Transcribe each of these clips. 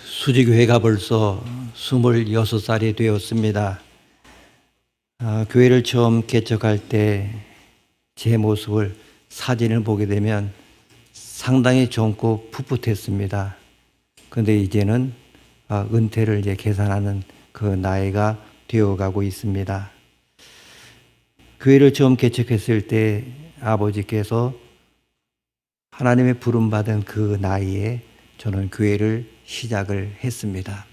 수지교회가 벌써 26살이 되었습니다. 교회를 처음 개척할 때 제 모습을 사진을 보게 되면 상당히 젊고 풋풋했습니다. 그런데 이제는 은퇴를 계산하는 그 나이가 되어가고 있습니다. 교회를 처음 개척했을 때 아버지께서 하나님의 부름받은 그 나이에 저는 교회를 시작을 했습니다.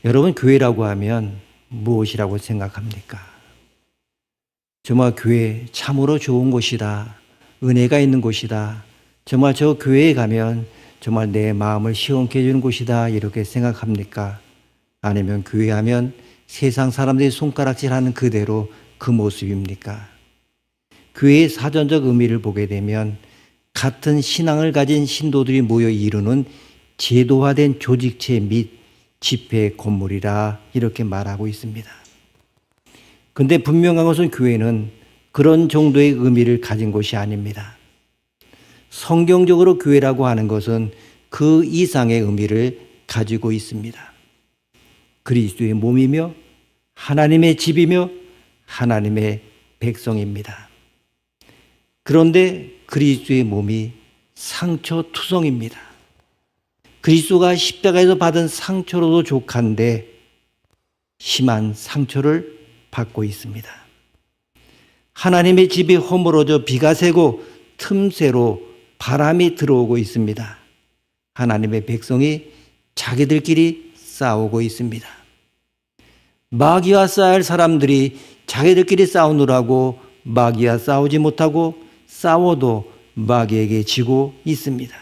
여러분, 교회라고 하면 무엇이라고 생각합니까? 정말 교회 참으로 좋은 곳이다. 은혜가 있는 곳이다. 정말 저 교회에 가면 정말 내 마음을 시원케 해주는 곳이다. 이렇게 생각합니까? 아니면 교회 하면 세상 사람들이 손가락질하는 그대로 그 모습입니까? 교회의 사전적 의미를 보게 되면 같은 신앙을 가진 신도들이 모여 이루는 제도화된 조직체 및 집회 건물이라 이렇게 말하고 있습니다. 그런데 분명한 것은 교회는 그런 정도의 의미를 가진 것이 아닙니다. 성경적으로 교회라고 하는 것은 그 이상의 의미를 가지고 있습니다. 그리스도의 몸이며 하나님의 집이며 하나님의 백성입니다. 그런데 그리스도의 몸이 상처투성입니다. 그리스도가 십자가에서 받은 상처로도 족한데 심한 상처를 받고 있습니다. 하나님의 집이 허물어져 비가 새고 틈새로 바람이 들어오고 있습니다. 하나님의 백성이 자기들끼리 싸우고 있습니다. 마귀와 싸울 사람들이 자기들끼리 싸우느라고 마귀와 싸우지 못하고 싸워도 마귀에게 지고 있습니다.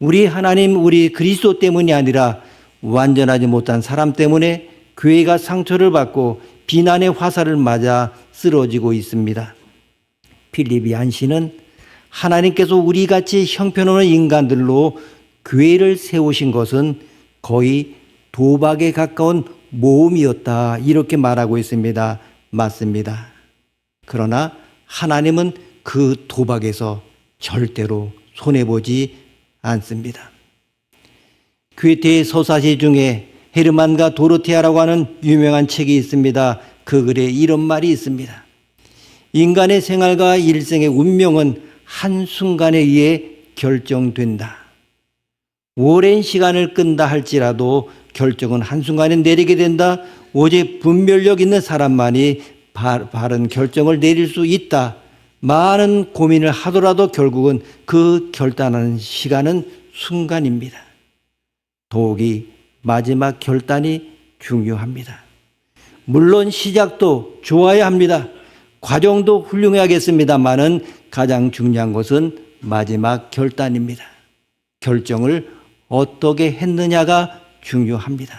우리 하나님, 우리 그리스도 때문이 아니라 완전하지 못한 사람 때문에 교회가 상처를 받고 비난의 화살을 맞아 쓰러지고 있습니다. 필립이 안시는 하나님께서 우리같이 형편없는 인간들로 교회를 세우신 것은 거의 도박에 가까운 모험이었다. 이렇게 말하고 있습니다. 맞습니다. 그러나 하나님은 그 도박에서 절대로 손해보지 않습니다. 괴테의 서사시 중에 헤르만과 도르테아라고 하는 유명한 책이 있습니다. 그 글에 이런 말이 있습니다. 인간의 생활과 일생의 운명은 한순간에 의해 결정된다. 오랜 시간을 끈다 할지라도 결정은 한순간에 내리게 된다. 오직 분별력 있는 사람만이 바른 결정을 내릴 수 있다. 많은 고민을 하더라도 결국은 그 결단하는 시간은 순간입니다. 더욱이 마지막 결단이 중요합니다. 물론 시작도 좋아야 합니다. 과정도 훌륭해야겠습니다만은 가장 중요한 것은 마지막 결단입니다. 결정을 어떻게 했느냐가 중요합니다.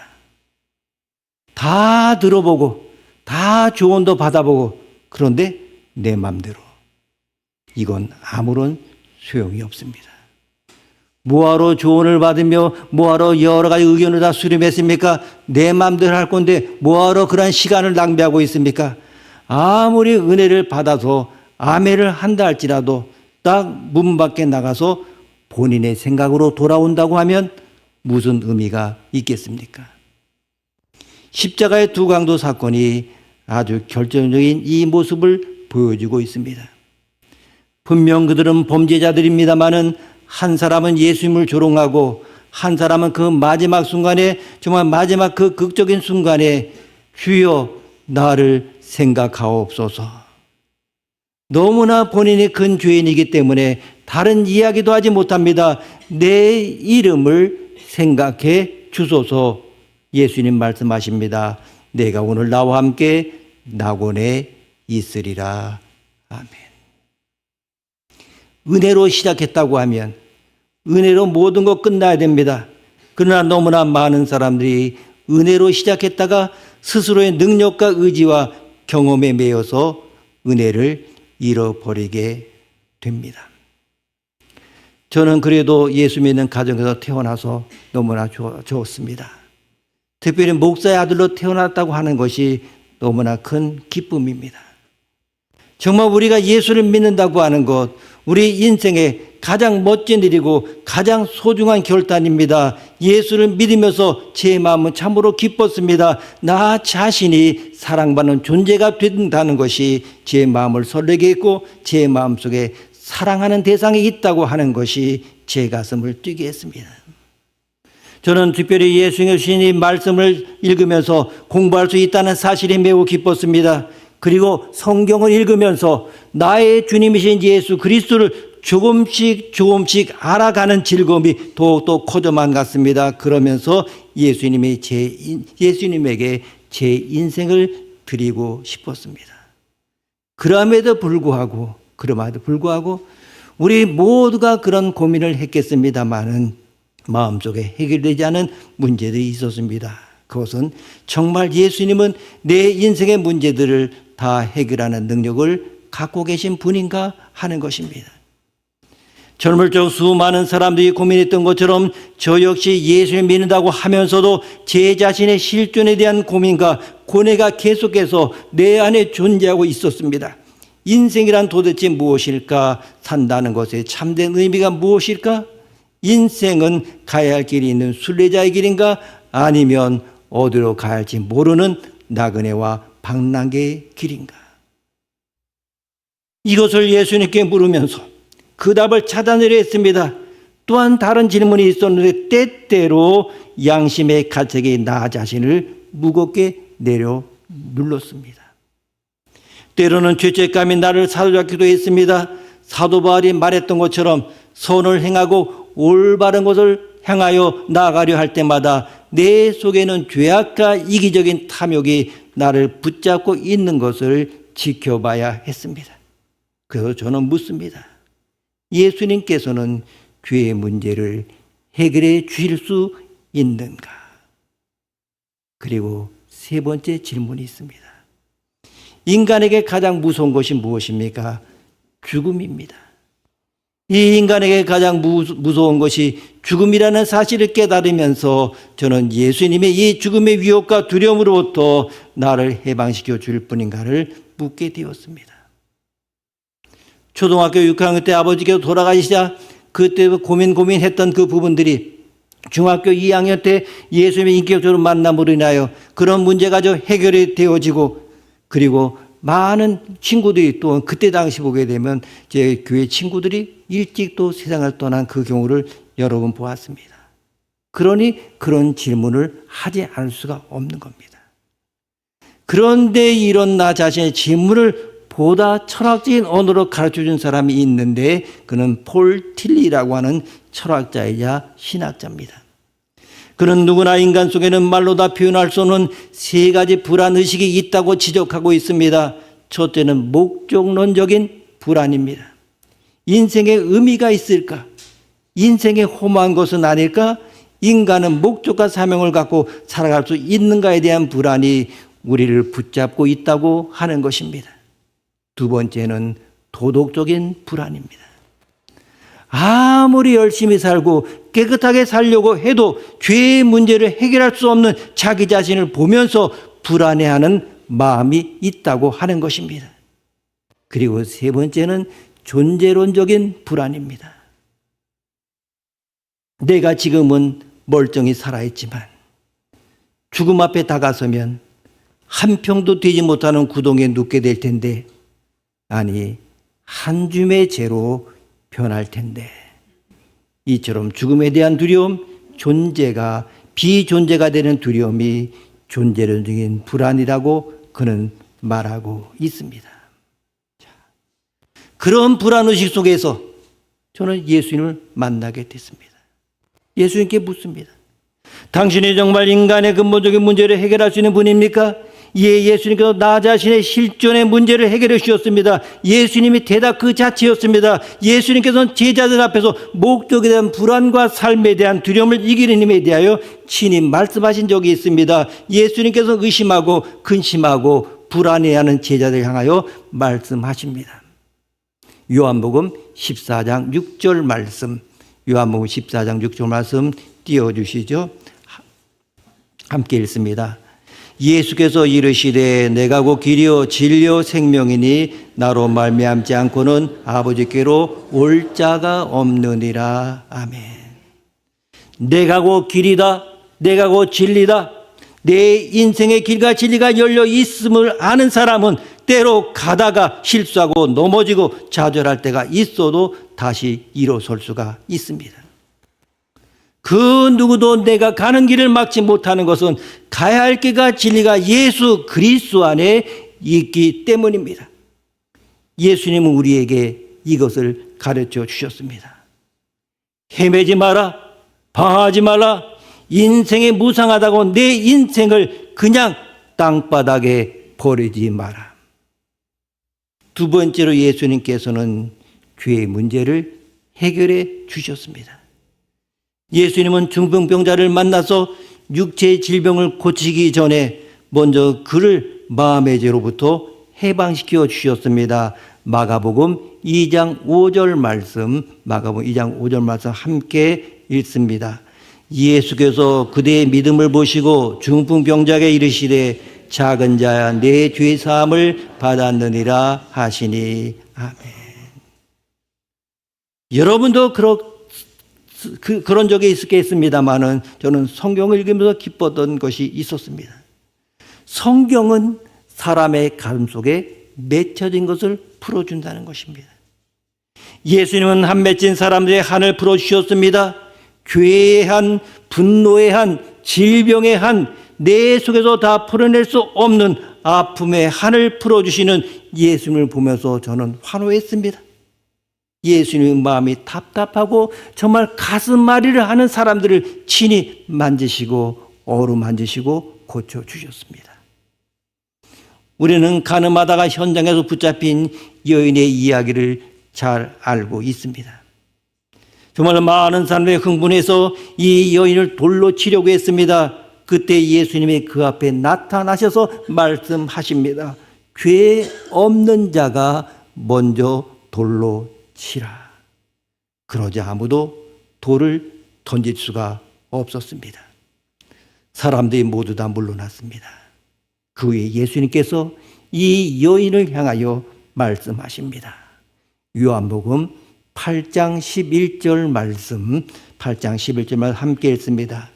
다 들어보고 다 조언도 받아보고 그런데 내 맘대로 이건 아무런 소용이 없습니다. 뭐하러 조언을 받으며 뭐하러 여러 가지 의견을 다 수렴했습니까? 내 마음대로 할 건데 뭐하러 그런 시간을 낭비하고 있습니까? 아무리 은혜를 받아서 아멘을 한다 할지라도 딱 문 밖에 나가서 본인의 생각으로 돌아온다고 하면 무슨 의미가 있겠습니까? 십자가의 두 강도 사건이 아주 결정적인 이 모습을 보여주고 있습니다. 분명 그들은 범죄자들입니다마는 한 사람은 예수님을 조롱하고 한 사람은 그 마지막 순간에 정말 마지막 그 극적인 순간에 주여 나를 생각하옵소서. 너무나 본인이 큰 죄인이기 때문에 다른 이야기도 하지 못합니다. 내 이름을 생각해 주소서. 예수님 말씀하십니다. 내가 오늘 나와 함께 낙원에 있으리라. 아멘. 은혜로 시작했다고 하면 은혜로 모든 것 끝나야 됩니다. 그러나 너무나 많은 사람들이 은혜로 시작했다가 스스로의 능력과 의지와 경험에 매여서 은혜를 잃어버리게 됩니다. 저는 그래도 예수 믿는 가정에서 태어나서 너무나 좋습니다. 특별히 목사의 아들로 태어났다고 하는 것이 너무나 큰 기쁨입니다. 정말 우리가 예수를 믿는다고 하는 것, 우리 인생의 가장 멋진 일이고 가장 소중한 결단입니다. 예수를 믿으면서 제 마음은 참으로 기뻤습니다. 나 자신이 사랑받는 존재가 된다는 것이 제 마음을 설레게 했고 제 마음속에 사랑하는 대상이 있다고 하는 것이 제 가슴을 뛰게 했습니다. 저는 특별히 예수님의 주신 이 말씀을 읽으면서 공부할 수 있다는 사실이 매우 기뻤습니다. 그리고 성경을 읽으면서 나의 주님이신 예수 그리스도를 조금씩 알아가는 즐거움이 더욱더 커져만 갔습니다. 그러면서 예수님에게 제 인생을 드리고 싶었습니다. 그럼에도 불구하고 우리 모두가 그런 고민을 했겠습니다마는 마음속에 해결되지 않은 문제들이 있었습니다. 그것은 정말 예수님은 내 인생의 문제들을 다 해결하는 능력을 갖고 계신 분인가 하는 것입니다. 젊을 적 수많은 사람들이 고민했던 것처럼 저 역시 예수를 믿는다고 하면서도 제 자신의 실존에 대한 고민과 고뇌가 계속해서 내 안에 존재하고 있었습니다. 인생이란 도대체 무엇일까? 산다는 것의 참된 의미가 무엇일까? 인생은 가야 할 길이 있는 순례자의 길인가? 아니면 어디로 가야 할지 모르는 나그네와 방랑객의 길인가? 이것을 예수님께 물으면서 그 답을 찾아내려 했습니다. 또한 다른 질문이 있었는데 때때로 양심의 가책이 나 자신을 무겁게 눌렀습니다. 때로는 죄책감이 나를 사로잡기도 했습니다. 사도 바울이 말했던 것처럼 선을 행하고 올바른 것을 향하여 나아가려 할 때마다 내 속에는 죄악과 이기적인 탐욕이 나를 붙잡고 있는 것을 지켜봐야 했습니다. 그래서 저는 묻습니다. 예수님께서는 죄의 문제를 해결해 주실 수 있는가? 그리고 세 번째 질문이 있습니다. 인간에게 가장 무서운 것이 무엇입니까? 죽음입니다. 이 인간에게 가장 무서운 것이 죽음이라는 사실을 깨달으면서 저는 예수님의 이 죽음의 위협과 두려움으로부터 나를 해방시켜 줄 뿐인가를 묻게 되었습니다. 초등학교 6학년 때 아버지께서 돌아가시자 그때 고민했던 그 부분들이 중학교 2학년 때 예수님의 인격적으로 만남으로 인하여 그런 문제가 해결이 되어지고 그리고 많은 친구들이 또 그때 당시 보게 되면 제 교회 친구들이 일찍 또 세상을 떠난 그 경우를 여러 번 보았습니다. 그러니 그런 질문을 하지 않을 수가 없는 겁니다. 그런데 이런 나 자신의 질문을 보다 철학적인 언어로 가르쳐준 사람이 있는데 그는 폴 틸리라고 하는 철학자이자 신학자입니다. 그는 누구나 인간 속에는 말로 다 표현할 수 없는 세 가지 불안의식이 있다고 지적하고 있습니다. 첫째는 목적론적인 불안입니다. 인생에 의미가 있을까? 인생에 허무한 것은 아닐까? 인간은 목적과 사명을 갖고 살아갈 수 있는가에 대한 불안이 우리를 붙잡고 있다고 하는 것입니다. 두 번째는 도덕적인 불안입니다. 아무리 열심히 살고 깨끗하게 살려고 해도 죄의 문제를 해결할 수 없는 자기 자신을 보면서 불안해하는 마음이 있다고 하는 것입니다. 그리고 세 번째는 존재론적인 불안입니다. 내가 지금은 멀쩡히 살아있지만 죽음 앞에 다가서면 한 평도 되지 못하는 구덩이에 눕게 될 텐데 아니 한 줌의 재로 변할 텐데 이처럼 죽음에 대한 두려움, 존재가 비존재가 되는 두려움이 존재론적인 불안이라고 그는 말하고 있습니다. 그런 불안의식 속에서 저는 예수님을 만나게 됐습니다. 예수님께 묻습니다. 당신이 정말 인간의 근본적인 문제를 해결할 수 있는 분입니까? 예, 예수님께서 나 자신의 실존의 문제를 해결해 주셨습니다. 예수님이 대답 그 자체였습니다. 예수님께서는 제자들 앞에서 목적에 대한 불안과 삶에 대한 두려움을 이기는 힘에 대하여 친히 말씀하신 적이 있습니다. 예수님께서 의심하고 근심하고 불안해하는 제자들 향하여 말씀하십니다. 요한복음 14장 6절 말씀, 요한복음 14장 6절 말씀 띄워주시죠. 함께 읽습니다. 예수께서 이르시되 내가 곧 길이요 진리요 생명이니 나로 말미암지 않고는 아버지께로 올 자가 없느니라. 아멘. 내가 곧 길이다. 내가 곧 진리다. 내 인생의 길과 진리가 열려 있음을 아는 사람은 때로 가다가 실수하고 넘어지고 좌절할 때가 있어도 다시 일어설 수가 있습니다. 그 누구도 내가 가는 길을 막지 못하는 것은 가야 할 길과 진리가 예수 그리스도 안에 있기 때문입니다. 예수님은 우리에게 이것을 가르쳐 주셨습니다. 헤매지 마라, 방황하지 말라, 인생이 무상하다고 내 인생을 그냥 땅바닥에 버리지 마라. 두 번째로 예수님께서는 죄의 문제를 해결해 주셨습니다. 예수님은 중풍병자를 만나서 육체의 질병을 고치기 전에 먼저 그를 마음의 죄로부터 해방시켜 주셨습니다. 마가복음 2장 5절 말씀, 마가복음 2장 5절 말씀 함께 읽습니다. 예수께서 그대의 믿음을 보시고 중풍병자에게 이르시되 작은 자야 내 죄 사함을 받았느니라 하시니. 아멘. 여러분도 그런 적이 있겠습니다만은 저는 성경을 읽으면서 기뻤던 것이 있었습니다. 성경은 사람의 가슴 속에 맺혀진 것을 풀어준다는 것입니다. 예수님은 한 맺힌 사람들의 한을 풀어주셨습니다. 죄의 한, 분노의 한, 질병의 한, 내 속에서 다 풀어낼 수 없는 아픔의 한을 풀어주시는 예수님을 보면서 저는 환호했습니다. 예수님의 마음이 답답하고 정말 가슴앓이를 하는 사람들을 친히 만지시고 어루만지시고 고쳐주셨습니다. 우리는 가늠하다가 현장에서 붙잡힌 여인의 이야기를 잘 알고 있습니다. 정말 많은 사람들이 흥분해서 이 여인을 돌로 치려고 했습니다. 그때 예수님이 그 앞에 나타나셔서 말씀하십니다. 죄 없는 자가 먼저 돌로 치라. 그러자 아무도 돌을 던질 수가 없었습니다. 사람들이 모두 다 물러났습니다. 그 후에 예수님께서 이 여인을 향하여 말씀하십니다. 요한복음 8장 11절 말씀, 8장 11절 말씀 함께 읽습니다.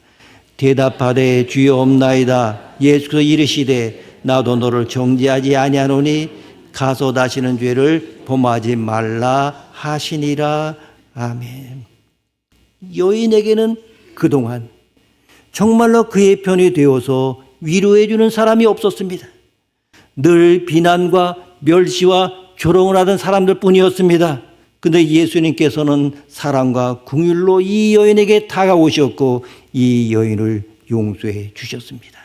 대답하되 주여 없나이다. 예수께서 이르시되 나도 너를 정죄하지 아니하노니 가서 다시는 죄를 범하지 말라 하시니라. 아멘. 여인에게는 그동안 정말로 그의 편이 되어서 위로해 주는 사람이 없었습니다. 늘 비난과 멸시와 조롱을 하던 사람들 뿐이었습니다. 그런데 예수님께서는 사랑과 긍휼로 이 여인에게 다가오셨고 이 여인을 용서해 주셨습니다.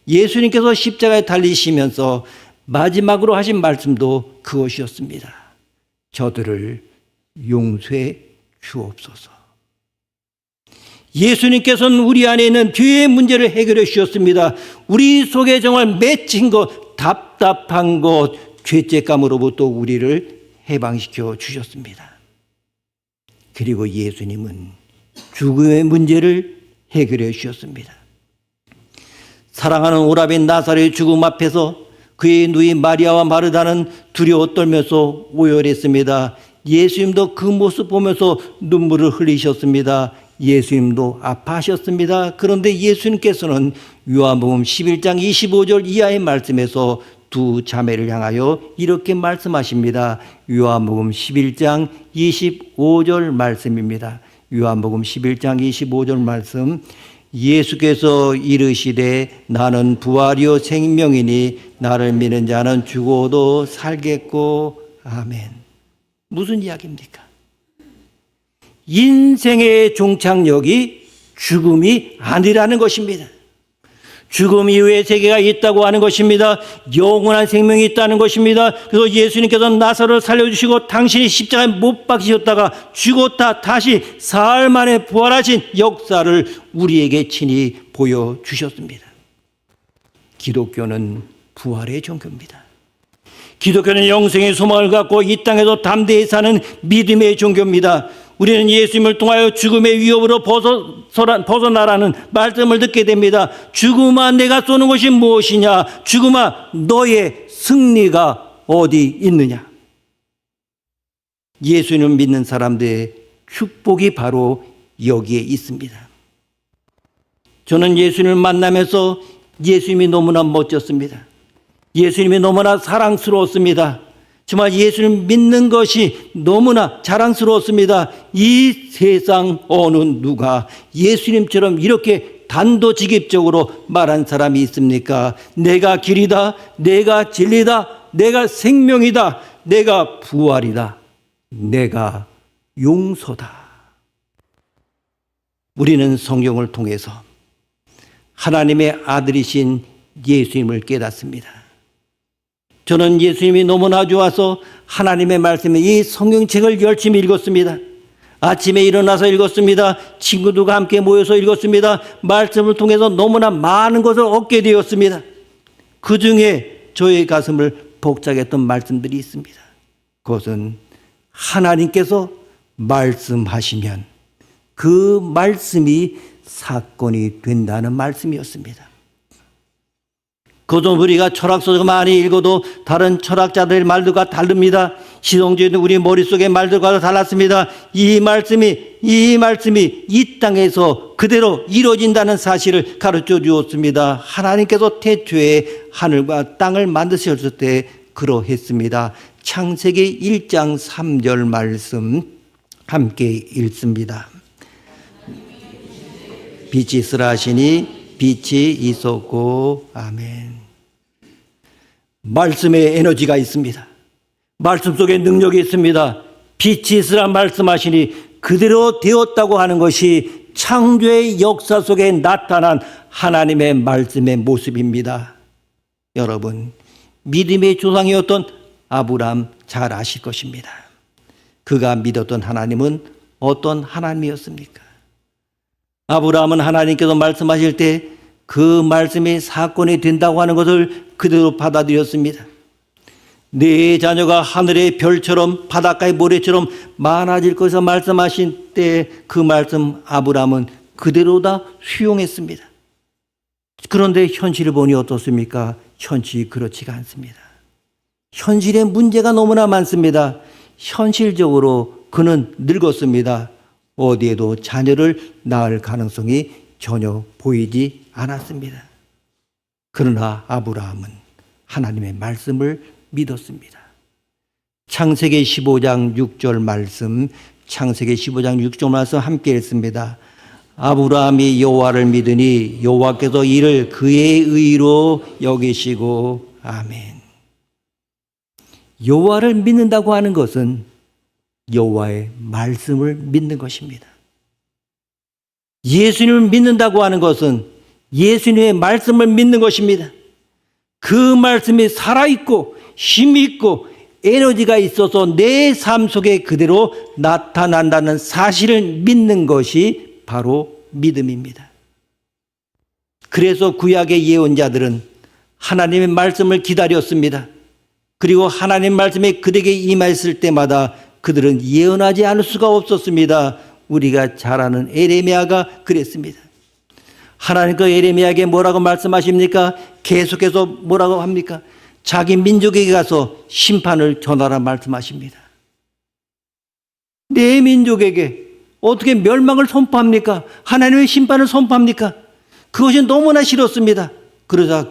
예수님께서 십자가에 달리시면서 마지막으로 하신 말씀도 그것이었습니다. 저들을 용서해 주옵소서. 예수님께서는 우리 안에 있는 죄의 문제를 해결해 주셨습니다. 우리 속에 정말 맺힌 것, 답답한 것, 죄책감으로부터 우리를 해방시켜 주셨습니다. 그리고 예수님은 죽음의 문제를 해결해 주셨습니다. 사랑하는 오라비 나사렛의 죽음 앞에서 그의 누이 마리아와 마르다는 두려워 떨면서 오열했습니다. 예수님도 그 모습 보면서 눈물을 흘리셨습니다. 예수님도 아파하셨습니다. 그런데 예수님께서는 요한복음 11장 25절 이하의 말씀에서 두 자매를 향하여 이렇게 말씀하십니다. 요한복음 11장 25절 말씀입니다. 요한복음 11장 25절 말씀. 예수께서 이르시되 나는 부활이요 생명이니 나를 믿는 자는 죽어도 살겠고. 아멘. 무슨 이야기입니까? 인생의 종착역이 죽음이 아니라는 것입니다. 죽음 이후의 세계가 있다고 하는 것입니다. 영원한 생명이 있다는 것입니다. 그래서 예수님께서 나사로를 살려주시고 당신이 십자가에 못 박히셨다가 죽었다 다시 사흘 만에 부활하신 역사를 우리에게 친히 보여주셨습니다. 기독교는 부활의 종교입니다. 기독교는 영생의 소망을 갖고 이 땅에서 담대히 사는 믿음의 종교입니다. 우리는 예수님을 통하여 죽음의 위협으로 벗어나라는 말씀을 듣게 됩니다. 죽음아, 내가 쏘는 것이 무엇이냐? 죽음아, 너의 승리가 어디 있느냐? 예수님을 믿는 사람들의 축복이 바로 여기에 있습니다. 저는 예수님을 만나면서 예수님이 너무나 멋졌습니다. 예수님이 너무나 사랑스러웠습니다. 정말 예수님을 믿는 것이 너무나 자랑스러웠습니다. 이 세상 어느 누가 예수님처럼 이렇게 단도직입적으로 말한 사람이 있습니까? 내가 길이다, 내가 진리다, 내가 생명이다, 내가 부활이다, 내가 용서다. 우리는 성경을 통해서 하나님의 아들이신 예수님을 깨닫습니다. 저는 예수님이 너무나 좋아서 하나님의 말씀에 이 성경책을 열심히 읽었습니다. 아침에 일어나서 읽었습니다. 친구들과 함께 모여서 읽었습니다. 말씀을 통해서 너무나 많은 것을 얻게 되었습니다. 그 중에 저의 가슴을 벅차게 했던 말씀들이 있습니다. 그것은 하나님께서 말씀하시면 그 말씀이 사건이 된다는 말씀이었습니다. 그것은 우리가 철학서를 많이 읽어도 다른 철학자들의 말들과 다릅니다. 시성주의는 우리 머릿속의 말들과 달랐습니다. 이 말씀이 이 땅에서 그대로 이루어진다는 사실을 가르쳐 주었습니다. 하나님께서 태초에 하늘과 땅을 만드셨을 때 그러했습니다. 창세기 1장 3절 말씀 함께 읽습니다. 빛이 있으라 하시니 빛이 있었고 아멘. 말씀에 에너지가 있습니다. 말씀 속에 능력이 있습니다. 빛이 있으라 말씀하시니 그대로 되었다고 하는 것이 창조의 역사 속에 나타난 하나님의 말씀의 모습입니다. 여러분, 믿음의 조상이었던 아브라함 잘 아실 것입니다. 그가 믿었던 하나님은 어떤 하나님이었습니까? 아브라함은 하나님께서 말씀하실 때 그 말씀이 사건이 된다고 하는 것을 그대로 받아들였습니다. 네 자녀가 하늘의 별처럼 바닷가의 모래처럼 많아질 것을 말씀하신 때 그 말씀 아브라함은 그대로 다 수용했습니다. 그런데 현실을 보니 어떻습니까? 현실이 그렇지가 않습니다. 현실에 문제가 너무나 많습니다. 현실적으로 그는 늙었습니다. 어디에도 자녀를 낳을 가능성이 전혀 보이지 않았습니다. 그러나 아브라함은 하나님의 말씀을 믿었습니다. 창세기 15장 6절 말씀, 창세기 15장 6절 말씀 함께 읽습니다. 아브라함이 여호와를 믿으니 여호와께서 이를 그의 의로 여기시고 아멘. 여호와를 믿는다고 하는 것은 여호와의 말씀을 믿는 것입니다. 예수님을 믿는다고 하는 것은 예수님의 말씀을 믿는 것입니다. 그 말씀이 살아있고 힘이 있고 에너지가 있어서 내 삶 속에 그대로 나타난다는 사실을 믿는 것이 바로 믿음입니다. 그래서 구약의 예언자들은 하나님의 말씀을 기다렸습니다. 그리고 하나님 말씀이 그들에게 임했을 때마다 그들은 예언하지 않을 수가 없었습니다. 우리가 잘 아는 에레미야가 그랬습니다. 하나님께서 에레미야에게 뭐라고 말씀하십니까? 계속해서 뭐라고 합니까? 자기 민족에게 가서 심판을 전하라 말씀하십니다. 내 민족에게 어떻게 멸망을 선포합니까? 하나님의 심판을 선포합니까? 그것이 너무나 싫었습니다. 그러자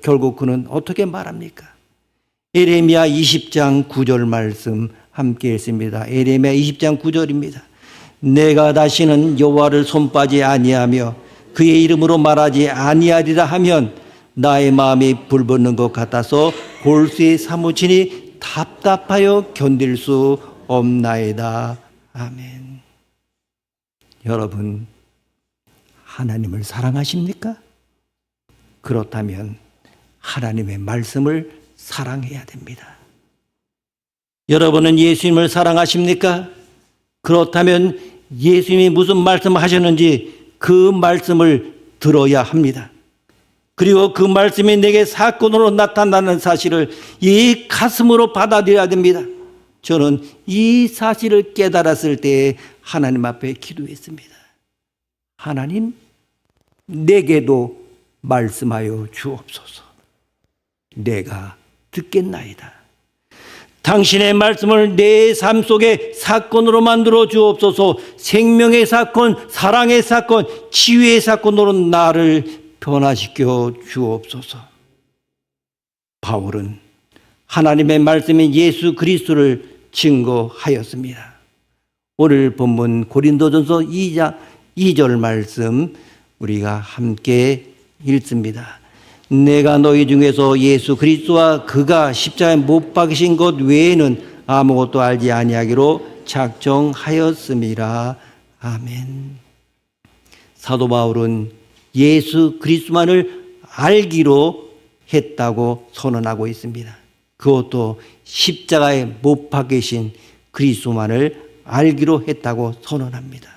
결국 그는 어떻게 말합니까? 에레미야 20장 9절 말씀 함께 읽습니다. 에레미야 20장 9절입니다. 내가 다시는 여호와를 손빠지 아니하며 그의 이름으로 말하지 아니하리라 하면 나의 마음이 불붙는 것 같아서 골수에 사무치니 답답하여 견딜 수 없나이다. 아멘. 여러분, 하나님을 사랑하십니까? 그렇다면 하나님의 말씀을 사랑해야 됩니다. 여러분은 예수님을 사랑하십니까? 그렇다면 예수님이 무슨 말씀을 하셨는지 그 말씀을 들어야 합니다. 그리고 그 말씀이 내게 사건으로 나타나는 사실을 이 가슴으로 받아들여야 됩니다. 저는 이 사실을 깨달았을 때 하나님 앞에 기도했습니다. 하나님, 내게도 말씀하여 주옵소서. 내가 듣겠나이다. 당신의 말씀을 내 삶 속에 사건으로 만들어 주옵소서. 생명의 사건, 사랑의 사건, 치유의 사건으로 나를 변화시켜 주옵소서. 바울은 하나님의 말씀인 예수 그리스도를 증거하였습니다. 오늘 본문 고린도전서 2장 2절 말씀 우리가 함께 읽습니다. 내가 너희 중에서 예수 그리스도와 그가 십자가에 못 박이신 것 외에는 아무것도 알지 아니하기로 작정하였음이라. 아멘. 사도 바울은 예수 그리스도만을 알기로 했다고 선언하고 있습니다. 그것도 십자가에 못 박이신 그리스도만을 알기로 했다고 선언합니다.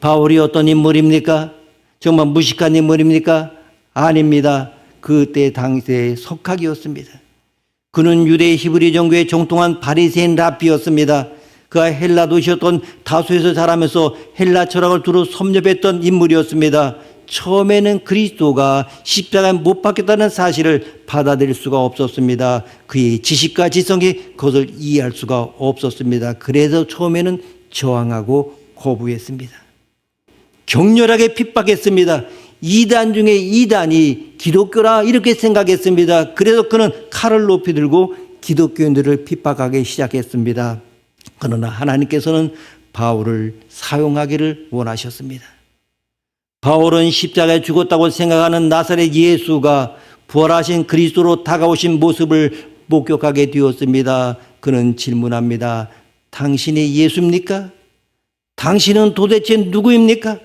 바울이 어떤 인물입니까? 정말 무식한 인물입니까? 아닙니다. 그때 당시의 석학이었습니다. 그는 유대 히브리 정교에 정통한 바리새인 랍비였습니다. 그가 헬라 도시였던 다소에서 자라면서 헬라 철학을 두루 섭렵했던 인물이었습니다. 처음에는 그리스도가 십자가에 못 박혔다는 사실을 받아들일 수가 없었습니다. 그의 지식과 지성이 그것을 이해할 수가 없었습니다. 그래서 처음에는 저항하고 거부했습니다. 격렬하게 핍박했습니다. 이단 중에 이단이 기독교라 이렇게 생각했습니다. 그래서 그는 칼을 높이 들고 기독교인들을 핍박하기 시작했습니다. 그러나 하나님께서는 바울을 사용하기를 원하셨습니다. 바울은 십자가에 죽었다고 생각하는 나사렛 예수가 부활하신 그리스도로 다가오신 모습을 목격하게 되었습니다. 그는 질문합니다. 당신이 예수입니까? 당신은 도대체 누구입니까?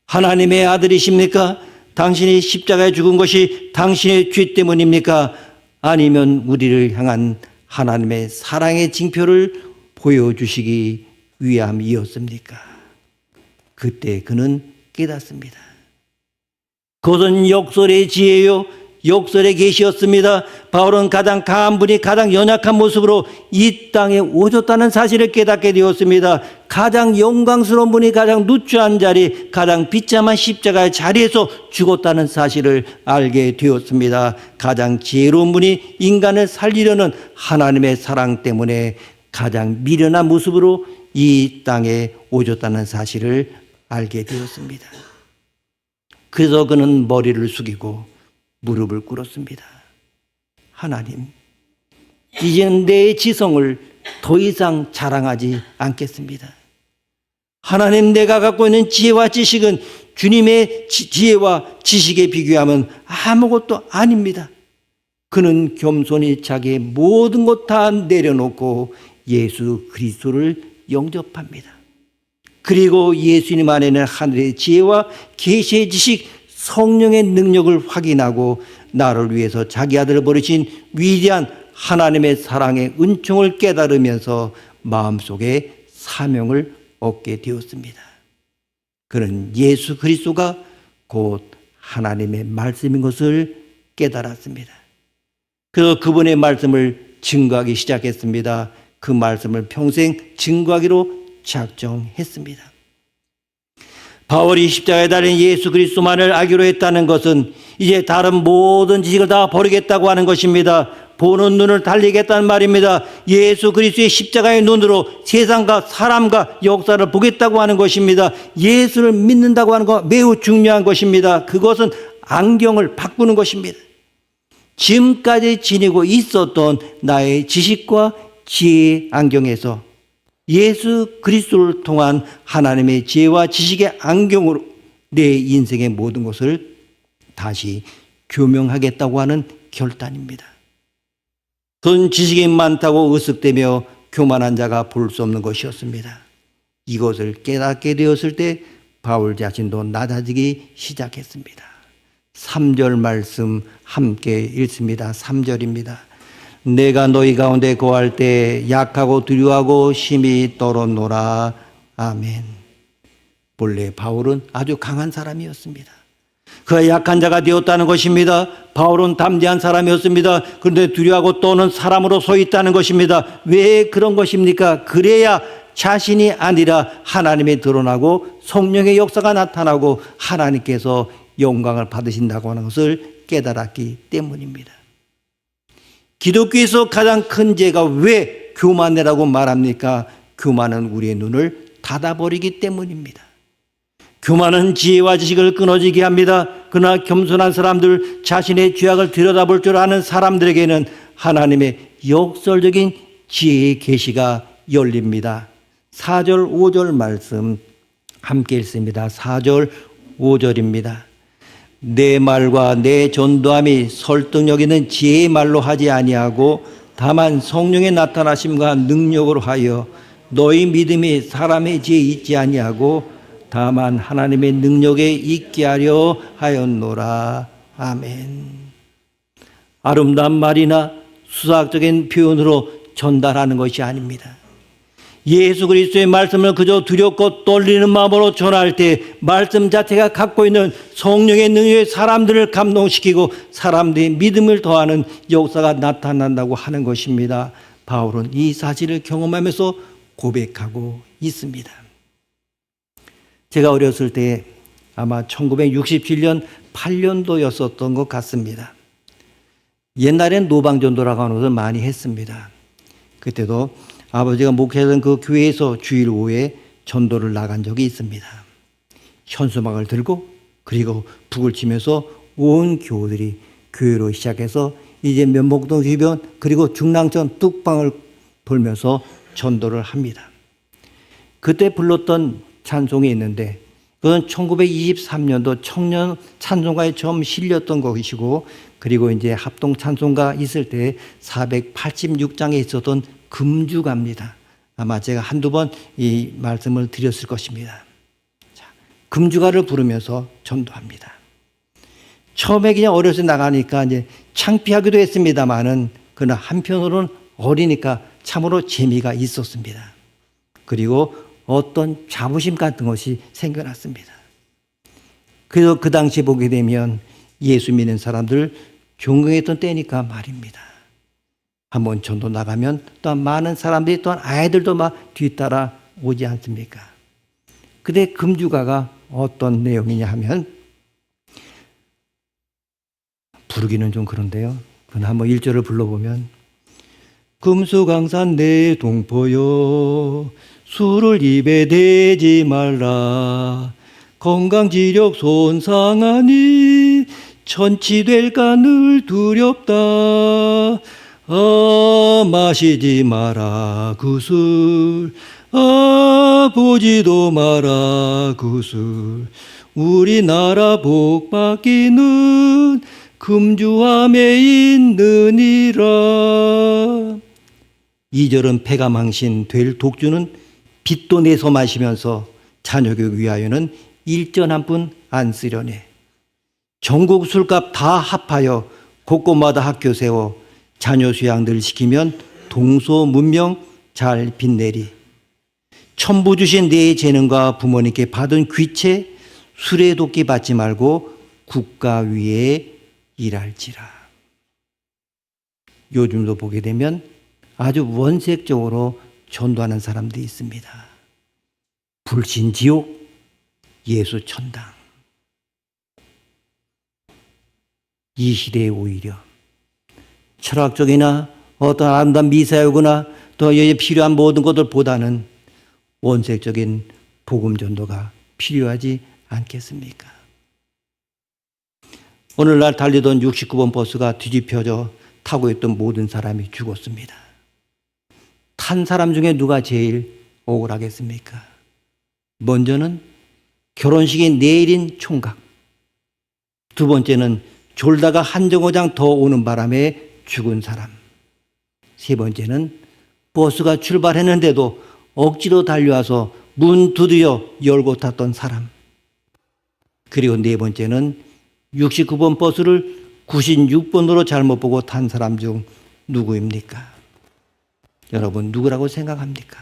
하나님의 아들이십니까? 당신이 십자가에 죽은 것이 당신의 죄 때문입니까? 아니면 우리를 향한 하나님의 사랑의 징표를 보여주시기 위함이었습니까? 그때 그는 깨닫습니다. 그것은 역설의 지혜요, 역설의 계시였습니다. 바울은 가장 강한 분이 가장 연약한 모습으로 이 땅에 오셨다는 사실을 깨닫게 되었습니다. 가장 영광스러운 분이 가장 누추한 자리, 가장 비참한 십자가의 자리에서 죽었다는 사실을 알게 되었습니다. 가장 지혜로운 분이 인간을 살리려는 하나님의 사랑 때문에 가장 미련한 모습으로 이 땅에 오셨다는 사실을 알게 되었습니다. 그래서 그는 머리를 숙이고 무릎을 꿇었습니다. 하나님, 이제는 내 지성을 더 이상 자랑하지 않겠습니다. 하나님, 내가 갖고 있는 지혜와 지식은 주님의 지혜와 지식에 비교하면 아무것도 아닙니다. 그는 겸손히 자기의 모든 것 다 내려놓고 예수 그리스도를 영접합니다. 그리고 예수님 안에는 하늘의 지혜와 계시의 지식, 성령의 능력을 확인하고 나를 위해서 자기 아들을 버리신 위대한 하나님의 사랑의 은총을 깨달으면서 마음속에 사명을 얻게 되었습니다. 그는 예수 그리스도가 곧 하나님의 말씀인 것을 깨달았습니다. 그래서 그분의 말씀을 증거하기 시작했습니다. 그 말씀을 평생 증거하기로 작정했습니다. 바울이 십자가에 달린 예수 그리스도만을 알기로 했다는 것은 이제 다른 모든 지식을 다 버리겠다고 하는 것입니다. 보는 눈을 달리겠다는 말입니다. 예수 그리스도의 십자가의 눈으로 세상과 사람과 역사를 보겠다고 하는 것입니다. 예수를 믿는다고 하는 것 매우 중요한 것입니다. 그것은 안경을 바꾸는 것입니다. 지금까지 지니고 있었던 나의 지식과 지혜의 안경에서 예수 그리스도를 통한 하나님의 지혜와 지식의 안경으로 내 인생의 모든 것을 다시 교명하겠다고 하는 결단입니다. 그런 지식이 많다고 으쓱대며 교만한 자가 볼 수 없는 것이었습니다. 이것을 깨닫게 되었을 때 바울 자신도 낮아지기 시작했습니다. 3절 말씀 함께 읽습니다. 3절입니다. 내가 너희 가운데 거할 때 약하고 두려워하고 심히 떨었노라. 아멘. 본래 바울은 아주 강한 사람이었습니다. 그가 약한 자가 되었다는 것입니다. 바울은 담대한 사람이었습니다. 그런데 두려워하고 떠는 사람으로 서 있다는 것입니다. 왜 그런 것입니까? 그래야 자신이 아니라 하나님이 드러나고 성령의 역사가 나타나고 하나님께서 영광을 받으신다고 하는 것을 깨달았기 때문입니다. 기독교에서 가장 큰 죄가 왜 교만이라고 말합니까? 교만은 우리의 눈을 닫아버리기 때문입니다. 교만은 지혜와 지식을 끊어지게 합니다. 그러나 겸손한 사람들, 자신의 죄악을 들여다볼 줄 아는 사람들에게는 하나님의 역설적인 지혜의 계시가 열립니다. 4절 5절 말씀 함께 읽습니다. 4절 5절입니다. 내 말과 내 전도함이 설득력 있는 지혜의 말로 하지 아니하고 다만 성령의 나타나심과 능력으로 하여 너희 믿음이 사람의 지혜에 있지 아니하고 다만 하나님의 능력에 있게 하려 하였노라. 아멘. 아름다운 말이나 수학적인 표현으로 전달하는 것이 아닙니다. 예수 그리스도의 말씀을 그저 두렵고 떨리는 마음으로 전할 때 말씀 자체가 갖고 있는 성령의 능력이 사람들을 감동시키고 사람들의 믿음을 더하는 역사가 나타난다고 하는 것입니다. 바울은 이 사실을 경험하면서 고백하고 있습니다. 제가 어렸을 때 아마 1967년 8년도였었던 것 같습니다. 옛날엔 노방전도라고 하는 것을 많이 했습니다. 그때도 아버지가 목회하던 그 교회에서 주일 오후에 전도를 나간 적이 있습니다. 현수막을 들고 그리고 북을 치면서 온 교우들이 교회로 시작해서 이제 면목동 주변 그리고 중랑천 뚝방을 돌면서 전도를 합니다. 그때 불렀던 찬송이 있는데 그건 1923년도 청년 찬송가에 처음 실렸던 것이고 그리고 이제 합동 찬송가 있을 때 486장에 있었던 금주가입니다. 아마 제가 한두 번 이 말씀을 드렸을 것입니다. 자, 금주가를 부르면서 전도합니다. 처음에 그냥 어려서 나가니까 이제 창피하기도 했습니다만은 그러나 한편으로는 어리니까 참으로 재미가 있었습니다. 그리고 어떤 자부심 같은 것이 생겨났습니다. 그래서 그 당시 보게 되면 예수 믿는 사람들 존경했던 때니까 말입니다. 한번 전도 나가면 또한 많은 사람들이 또한 아이들도 막 뒤따라 오지 않습니까? 근데 금주가가 어떤 내용이냐 하면 부르기는 좀 그런데요. 그건 한번 1절을 불러보면 금수강산 내 동포여 술을 입에 대지 말라 건강지력 손상하니 천치될까 늘 두렵다 마시지 마라 그 술 보지도 마라 그 술 우리나라 복받기는 금주함에 있느니라. 2절은 폐가망신 될 독주는 빚도 내서 마시면서 자녀교육 위하여는 일전 한 푼 안 쓰려네. 전국 술값 다 합하여 곳곳마다 학교 세워 자녀 수양들 시키면 동서 문명 잘 빛내리. 천부 주신 내 재능과 부모님께 받은 귀체 술에 돕기 받지 말고 국가 위에 일할지라. 요즘도 보게 되면 아주 원색적으로 전도하는 사람들이 있습니다. 불신지옥, 예수천당. 이 시대에 오히려 철학적이나 어떤 아름다운 미사여구나 또 필요한 모든 것들보다는 원색적인 복음 전도가 필요하지 않겠습니까? 오늘날 달리던 69번 버스가 뒤집혀져 타고 있던 모든 사람이 죽었습니다. 탄 사람 중에 누가 제일 억울하겠습니까? 먼저는 결혼식이 내일인 총각. 두 번째는 졸다가 한 정거장 더 오는 바람에 죽은 사람. 세 번째는 버스가 출발했는데도 억지로 달려와서 문 두드려 열고 탔던 사람. 그리고 네 번째는 69번 버스를 96번으로 잘못 보고 탄 사람 중 누구입니까? 여러분 누구라고 생각합니까?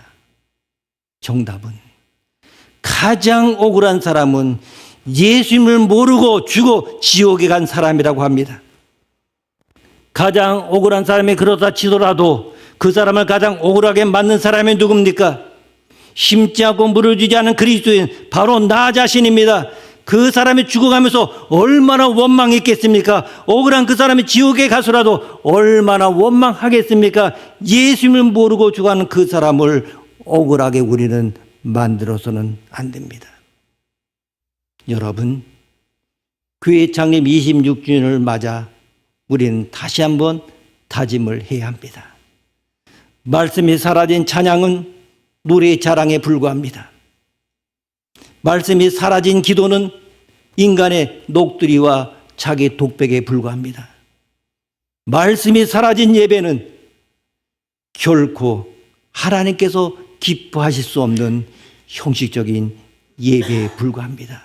정답은 가장 억울한 사람은 예수님을 모르고 죽어 지옥에 간 사람이라고 합니다. 가장 억울한 사람이 그렇다 치더라도 그 사람을 가장 억울하게 만든 사람이 누굽니까? 심지 않고 무너지지 않은 그리스도인 바로 나 자신입니다. 그 사람이 죽어가면서 얼마나 원망했겠습니까? 억울한 그 사람이 지옥에 가서라도 얼마나 원망하겠습니까? 예수님을 모르고 죽어가는 그 사람을 억울하게 우리는 만들어서는 안 됩니다. 여러분, 교회 창립 26주년을 맞아 우리는 다시 한번 다짐을 해야 합니다. 말씀이 사라진 찬양은 노래의 자랑에 불과합니다. 말씀이 사라진 기도는 인간의 녹두리와 자기 독백에 불과합니다. 말씀이 사라진 예배는 결코 하나님께서 기뻐하실 수 없는 형식적인 예배에 불과합니다.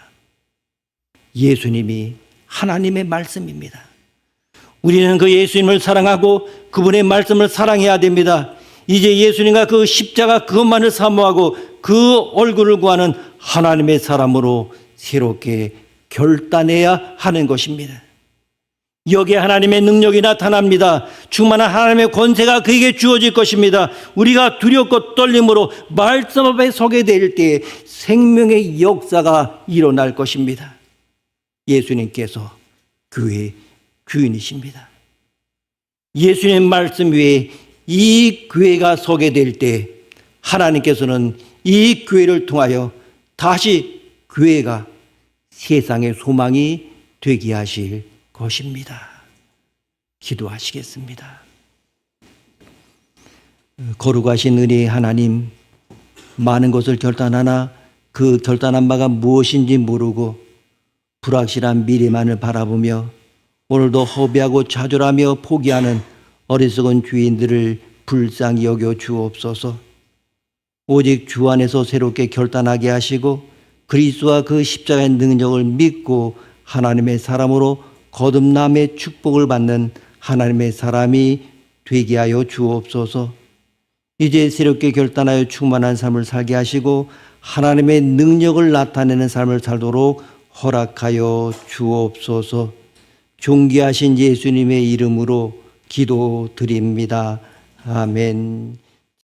예수님이 하나님의 말씀입니다. 우리는 그 예수님을 사랑하고 그분의 말씀을 사랑해야 됩니다. 이제 예수님과 그 십자가 그것만을 사모하고 그 얼굴을 구하는 하나님의 사람으로 새롭게 결단해야 하는 것입니다. 여기에 하나님의 능력이 나타납니다. 충만한 하나님의 권세가 그에게 주어질 것입니다. 우리가 두렵고 떨림으로 말씀 앞에 서게 될 때 생명의 역사가 일어날 것입니다. 예수님께서 교회의 주인이십니다. 예수님 말씀 위에 이 교회가 서게 될 때 하나님께서는 이 교회를 통하여 다시 교회가 세상의 소망이 되게 하실 것입니다. 기도하시겠습니다. 거룩하신 은혜의 하나님, 많은 것을 결단하나 그 결단한 바가 무엇인지 모르고 불확실한 미래만을 바라보며 오늘도 허비하고 좌절하며 포기하는 어리석은 주인들을 불쌍히 여겨 주옵소서. 오직 주 안에서 새롭게 결단하게 하시고 그리스도와 그 십자가의 능력을 믿고 하나님의 사람으로 거듭남의 축복을 받는 하나님의 사람이 되게 하여 주옵소서. 이제 새롭게 결단하여 충만한 삶을 살게 하시고 하나님의 능력을 나타내는 삶을 살도록 허락하여 주옵소서. 존귀하신 예수님의 이름으로 기도드립니다. 아멘.